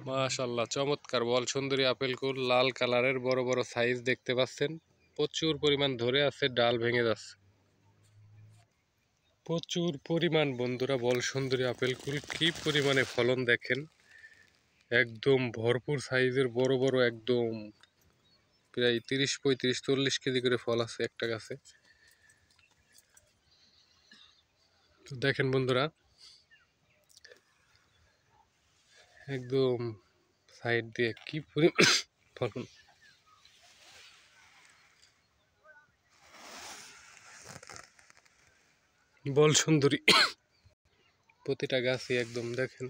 মাশাআল্লাহ, চমৎকার বল সুন্দরী আপেল কুল, লাল কালারের বড় বড় সাইজ দেখতে পাচ্ছেন। প্রচুর পরিমাণ ধরে আছে, ডাল ভেঙে যাচ্ছে প্রচুর পরিমাণ। বন্ধুরা, বল সুন্দরী আপেল কুল কি পরিমাণে ফলন দেখেন, একদম ভরপুর সাইজের বড় বড়, একদম প্রায় 30, 35, 40 কেজি করে ফল আছে একটা গাছে। তো দেখেন বন্ধুরা, একদম সাইড দিয়ে কি পরিমাণ ফলন। বল সুন্দরী প্রতিটা গাছই একদম দেখেন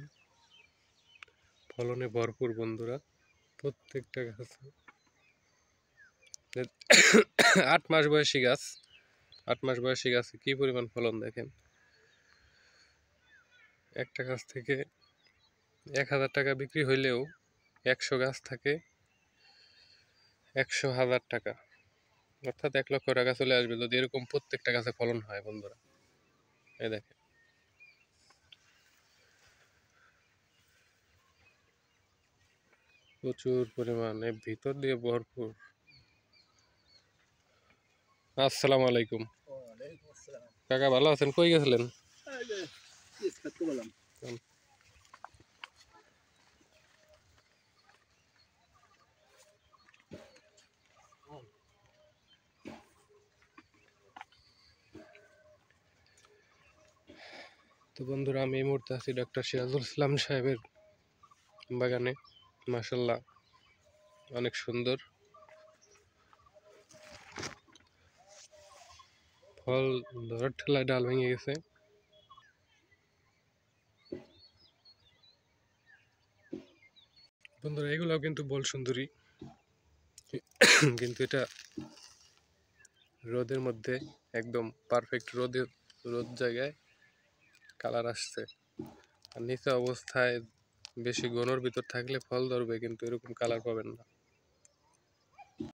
ফলনে ভরপুর। বন্ধুরা, প্রত্যেকটা গাছে 8 মাস বয়সী গাছ, 8 মাস বয়সী গাছে কি পরিমাণ ফলন দেখেন। একটা গাছ থেকে 1000 টাকা বিক্রি হইলেও 100 গাছ থাকে 100,000 টাকা, অর্থাৎ 1,00,000 টাকা চলে আসবে যদি এরকম প্রত্যেকটা গাছে ফলন হয়। বন্ধুরা, এই দেখেন প্রচুর পরিমাণে ভিতর দিয়ে ভরপুর। আসসালামু আলাইকুম কাকা, ভালো আছেন? কই গেছিলেন? তো বন্ধুরা, আমি এই মুহূর্তে আছি ডক্টর সিরাজুল ইসলাম সাহেবের বাগানে। মাশাআল্লাহ, অনেক সুন্দর ফল ধরার ঠেলায় ডাল ভেঙে গেছে। বন্ধুরা, এগুলাও কিন্তু বল সুন্দরী, কিন্তু এটা রোদের মধ্যে একদম পারফেক্ট রোদ জায়গায় কালার আসছে। আর নিচে অবস্থায় বেশি ঘনর ভিতর থাকলে ফল ধরবে, কিন্তু এরকম কালার পাবেন না।